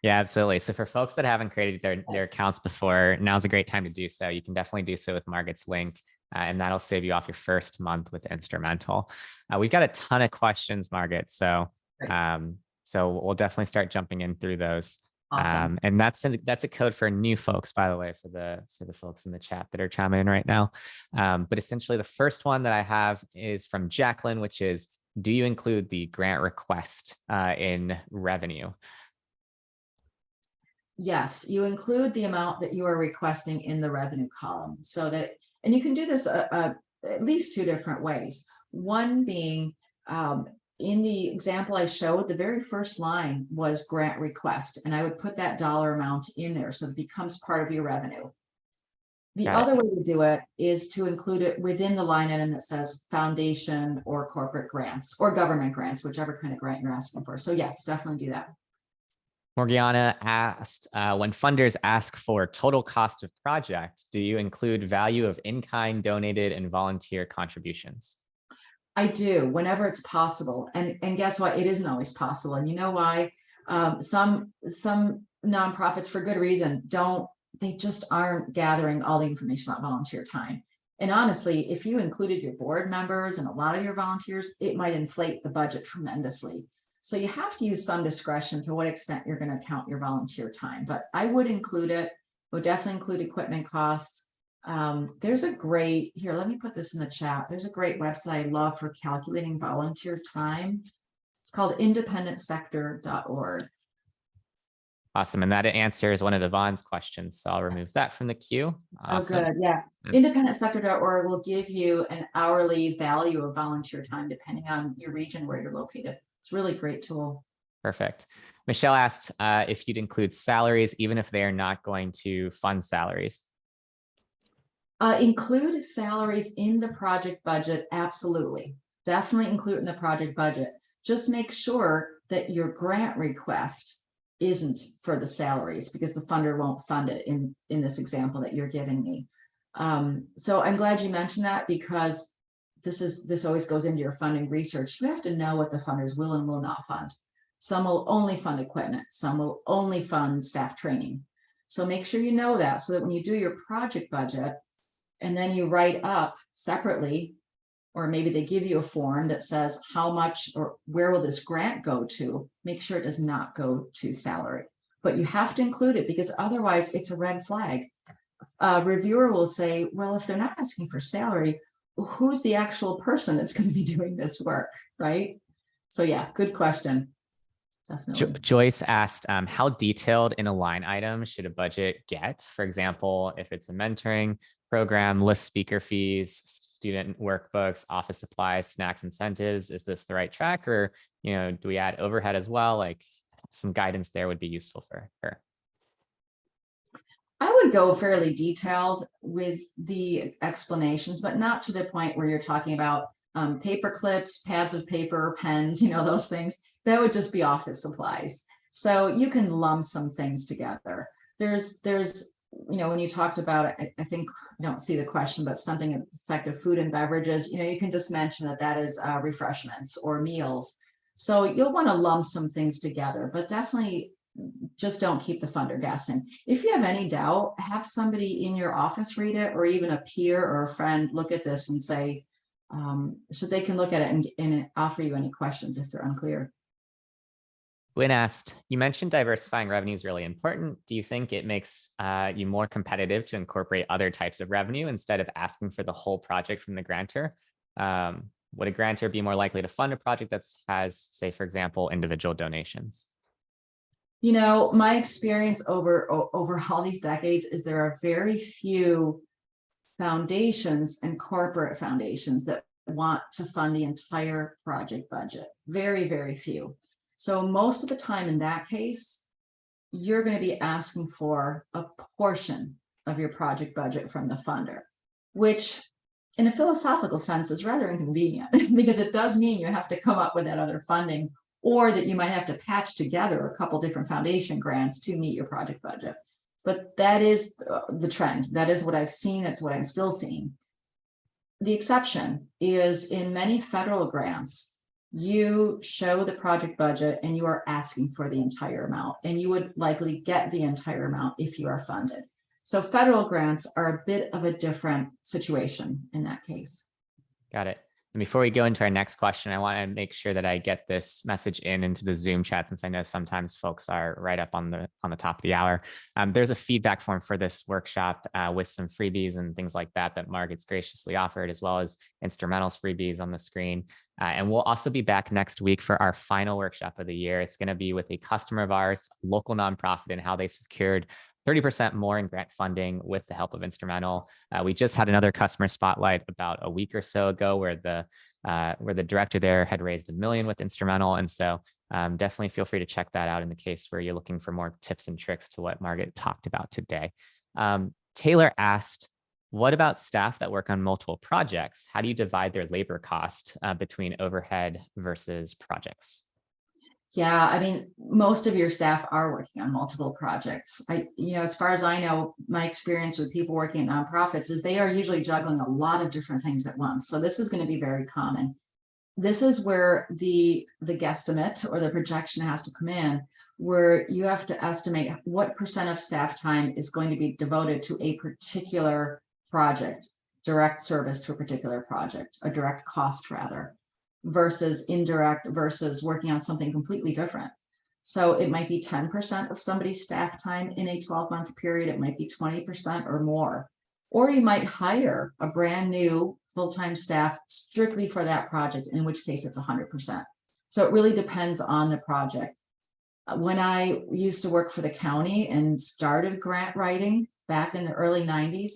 Yeah, absolutely. So for folks that haven't created their accounts before, now's a great time to do so. You can definitely do so with Margit's link, and that'll save you off your first month with Instrumentl. We've got a ton of questions, Margit. So we'll definitely start jumping in through those. Awesome. And that's a code for new folks, by the way, for the folks in the chat that are chiming in right now. But essentially, the first one that I have is from Jacqueline, which is, do you include the grant request in revenue? Yes, you include the amount that you are requesting in the revenue column, so that, and you can do this at least 2 different ways. One being, in the example I showed, the very first line was grant request, and I would put that dollar amount in there so it becomes part of your revenue. The other way to do it is to include it within the line item that says foundation or corporate grants or government grants, whichever kind of grant you're asking for. So yes, definitely do that. Morgiana asked, when funders ask for total cost of project, do you include value of in-kind, donated, and volunteer contributions? I do, whenever it's possible. And guess what? It isn't always possible. And you know why? Some nonprofits, for good reason, they just aren't gathering all the information about volunteer time. And honestly, if you included your board members and a lot of your volunteers, it might inflate the budget tremendously. So you have to use some discretion to what extent you're going to count your volunteer time. But I would include it. Would definitely include equipment costs. There's a great, here, let me put this in the chat. There's a great website I love for calculating volunteer time. It's called independentsector.org. Awesome. And that answers one of Yvonne's questions. So I'll remove that from the queue. Awesome. Oh, good. Yeah. Independentsector.org will give you an hourly value of volunteer time, depending on your region where you're located. It's a really great tool. Perfect. Michelle asked if you'd include salaries, even if they are not going to fund salaries. Include salaries in the project budget. Absolutely. Definitely include it in the project budget. Just make sure that your grant request isn't for the salaries, because the funder won't fund it in this example that you're giving me. So I'm glad you mentioned that, because this always goes into your funding research. You have to know what the funders will and will not fund. Some will only fund equipment. Some will only fund staff training. So make sure you know that, so that when you do your project budget and then you write up separately, or maybe they give you a form that says how much or where will this grant go to, make sure it does not go to salary. But you have to include it, because otherwise it's a red flag. A reviewer will say, well, if they're not asking for salary, who's the actual person that's going to be doing this work, right? So yeah, good question. Definitely. Joyce asked, how detailed in a line item should a budget get? For example, if it's a mentoring program, list speaker fees, student workbooks, office supplies, snacks, incentives, is this the right track? Or, do we add overhead as well? Like, some guidance there would be useful for her. I would go fairly detailed with the explanations, but not to the point where you're talking about paper clips, pads of paper, pens, those things. That would just be office supplies. So you can lump some things together. There's when you talked about it, I think I don't see the question, but something effective food and beverages, you can just mention that is refreshments or meals. So you'll want to lump some things together, but definitely just don't keep the funder guessing. If you have any doubt, have somebody in your office read it, or even a peer or a friend look at this and say, so they can look at it and offer you any questions if they're unclear. When asked, you mentioned diversifying revenue is really important. Do you think it makes you more competitive to incorporate other types of revenue instead of asking for the whole project from the grantor? Would a grantor be more likely to fund a project that has, say, for example, individual donations? My experience over all these decades is there are very few foundations and corporate foundations that want to fund the entire project budget. Very, very few. So most of the time in that case, you're going to be asking for a portion of your project budget from the funder, which in a philosophical sense is rather inconvenient because it does mean you have to come up with that other funding, or that you might have to patch together a couple different foundation grants to meet your project budget. But that is the trend. That is what I've seen. It's what I'm still seeing. The exception is in many federal grants, you show the project budget and you are asking for the entire amount, and you would likely get the entire amount if you are funded. So federal grants are a bit of a different situation in that case. Got it. And before we go into our next question, I want to make sure that I get this message into the Zoom chat, since I know sometimes folks are right up on the top of the hour. There's a feedback form for this workshop with some freebies and things like that Margit's graciously offered, as well as Instrumentl's freebies on the screen. And we'll also be back next week for our final workshop of the year. It's going to be with a customer of ours, local nonprofit, and how they secured 30% more in grant funding with the help of Instrumentl. We just had another customer spotlight about a week or so ago where the director there had raised $1 million with Instrumentl. And so definitely feel free to check that out in the case where you're looking for more tips and tricks to what Margit talked about today. Taylor asked, what about staff that work on multiple projects? How do you divide their labor cost between overhead versus projects? Yeah, I mean, most of your staff are working on multiple projects. As far as I know, my experience with people working at nonprofits is they are usually juggling a lot of different things at once. So this is going to be very common. This is where the guesstimate or the projection has to come in, where you have to estimate what % of staff time is going to be devoted to a particular project, direct service to a particular project, a direct cost rather, versus indirect versus working on something completely different. So it might be 10% of somebody's staff time in a 12-month period. It might be 20% or more. Or you might hire a brand new full-time staff strictly for that project, in which case it's 100%. So it really depends on the project. When I used to work for the county and started grant writing back in the early 90s,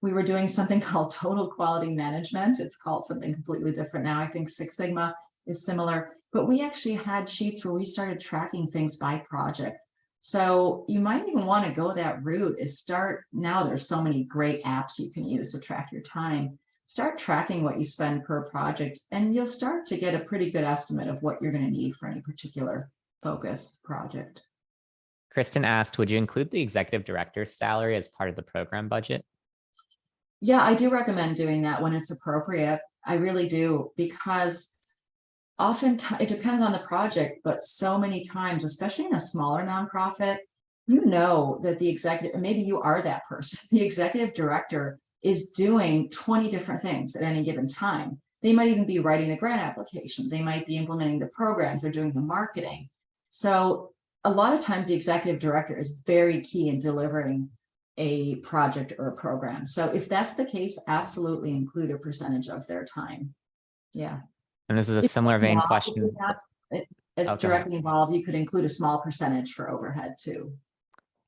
we were doing something called total quality management. It's called something completely different now. I think Six Sigma is similar, but we actually had sheets where we started tracking things by project. So you might even want to go that route, is start, now there's so many great apps you can use to track your time. Start tracking what you spend per project, and you'll start to get a pretty good estimate of what you're going to need for any particular focus project. Kristen asked, would you include the executive director's salary as part of the program budget? Yeah, I do recommend doing that when it's appropriate. I really do, because Oftentimes, it depends on the project, but so many times, especially in a smaller nonprofit, you know that the executive, and maybe you are that person, the executive director is doing 20 different things at any given time. They might even be writing the grant applications. They might be implementing the programs. They're doing the marketing. So a lot of times the executive director is very key in delivering a project or a program. So if that's the case, absolutely include a percentage of their time. Yeah. And this is a If similar vein question. it's Oh, go ahead. directly involved, you could include a small percentage for overhead too.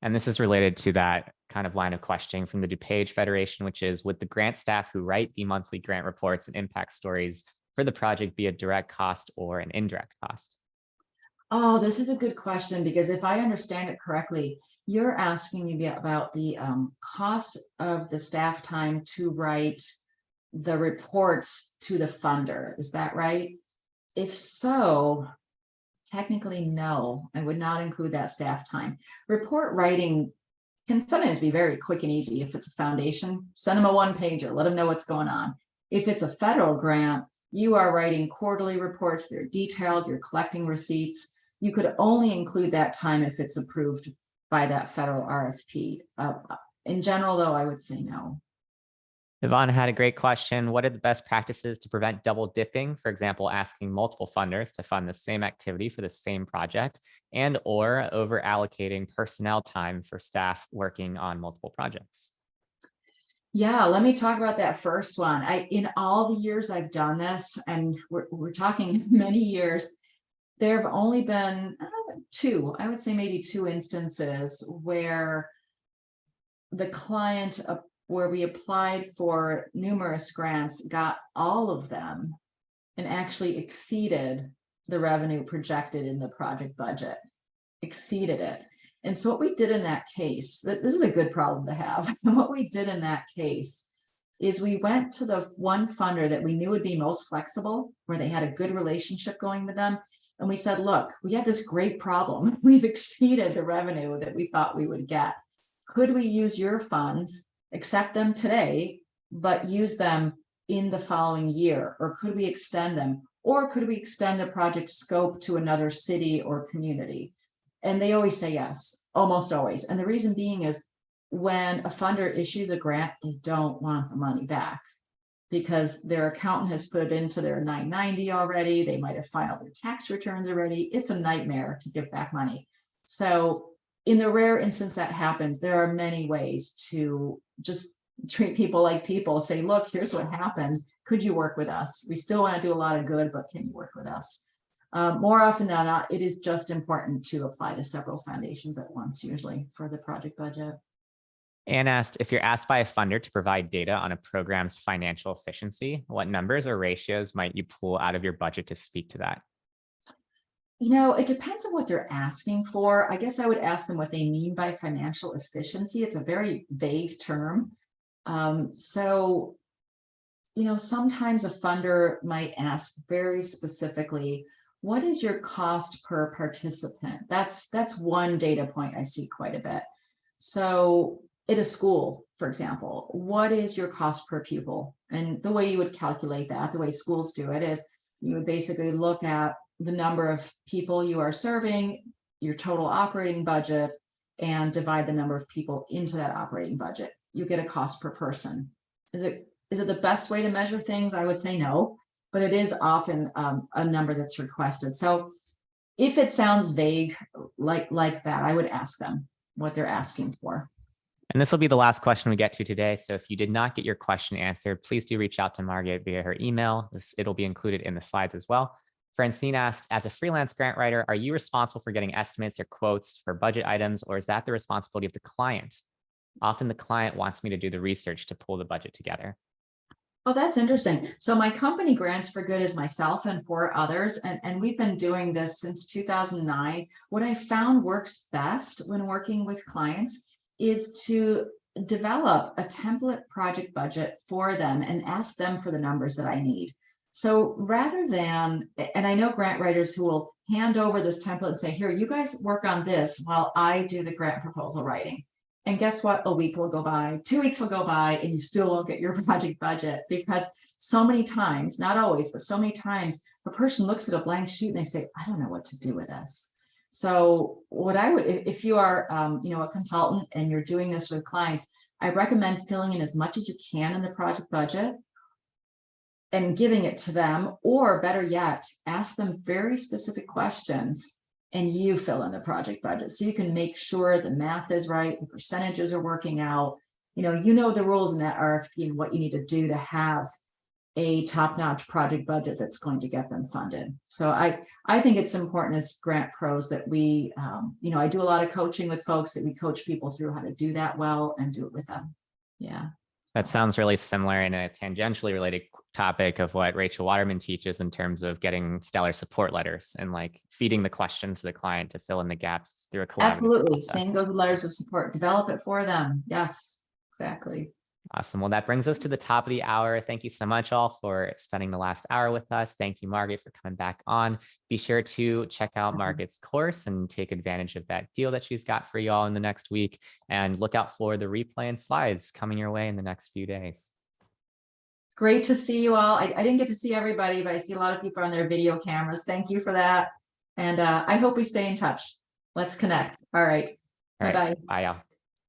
And this is related to that kind of line of questioning from the DuPage Federation, which is, would the grant staff who write the monthly grant reports and impact stories for the project be a direct cost or an indirect cost? Oh, this is a good question, because if I understand it correctly, you're asking me about the cost of the staff time to write the reports to the funder. Is that right? If so, technically, no, I would not include that staff time. Report writing can sometimes be very quick and easy. If it's a foundation, send them a one-pager, let them know what's going on. If it's a federal grant, you are writing quarterly reports, they're detailed, you're collecting receipts. You could only include that time if it's approved by that federal RFP. In general, though, I would say no. Yvonne had a great question. What are the best practices to prevent double dipping? For example, asking multiple funders to fund the same activity for the same project, and or over allocating personnel time for staff working on multiple projects. Yeah, let me talk about that first one. In all the years I've done this, and we're talking many years, there have only been two, I would say maybe two instances where the client, where we applied for numerous grants, got all of them and actually exceeded the revenue projected in the project budget, exceeded it. And so what we did in that case, this is a good problem to have. And what we did in that case is we went to the one funder that we knew would be most flexible, where they had a good relationship going with them. And we said, look, we have this great problem. We've exceeded the revenue that we thought we would get. Could we use your funds, accept them today, but use them in the following year? Or could we extend them? Or could we extend the project scope to another city or community? And they always say yes, almost always. And the reason being is, when a funder issues a grant, they don't want the money back because their accountant has put it into their 990 already. They might have filed their tax returns already. It's a nightmare to give back money. So in the rare instance that happens, there are many ways to just treat people like people. Say, look, here's what happened. Could you work with us? We still want to do a lot of good, but can you work with us? More often than not, it is just important to apply to several foundations at once, usually, for the project budget. Anne asked, if you're asked by a funder to provide data on a program's financial efficiency, what numbers or ratios might you pull out of your budget to speak to that? You know, it depends on what they're asking for. I guess I would ask them what they mean by financial efficiency. It's a very vague term. So, you know, sometimes a funder might ask very specifically, what is your cost per participant? That's one data point I see quite a bit. So at a school, for example, what is your cost per pupil? And the way you would calculate that, the way schools do it, is you would basically look at the number of people you are serving, your total operating budget, and divide the number of people into that operating budget. You get a cost per person. Is it the best way to measure things? I would say no, but it is often a number that's requested. So if it sounds vague like that, I would ask them what they're asking for. And this will be the last question we get to today. So if you did not get your question answered, please do reach out to Margit via her email. It'll be included in the slides as well. Francine asked, as a freelance grant writer, are you responsible for getting estimates or quotes for budget items, or is that the responsibility of the client? Often the client wants me to do the research to pull the budget together. Oh, that's interesting. So my company Grants4Good is myself and 4 others, and we've been doing this since 2009. What I found works best when working with clients is to develop a template project budget for them and ask them for the numbers that I need. So rather than, and I know grant writers who will hand over this template and say, here, you guys work on this while I do the grant proposal writing. And guess what? A week will go by, 2 weeks will go by, and you still won't get your project budget, because so many times, not always, but so many times, a person looks at a blank sheet and they say, I don't know what to do with this. So what I would, if you are, a consultant and you're doing this with clients, I recommend filling in as much as you can in the project budget and giving it to them, or better yet, ask them very specific questions and you fill in the project budget, so you can make sure the math is right, the percentages are working out. You know the rules in that RFP and what you need to do to have a top-notch project budget that's going to get them funded. So I think it's important as grant pros that we, I do a lot of coaching with folks, that we coach people through how to do that well and do it with them. Yeah. That sounds really similar in a tangentially related topic of what Rachel Waterman teaches in terms of getting stellar support letters and like feeding the questions to the client to fill in the gaps through a collaborative Absolutely. process. Same goes with letters of support. Develop it for them. Yes, exactly. Awesome. Well, that brings us to the top of the hour. Thank you so much all for spending the last hour with us. Thank you, Margit, for coming back on. Be sure to check out Margit's course and take advantage of that deal that she's got for you all in the next week. And look out for the replay and slides coming your way in the next few days. Great to see you all. I didn't get to see everybody, but I see a lot of people on their video cameras. Thank you for that. And I hope we stay in touch. Let's connect. All right. Bye-bye. Bye, y'all.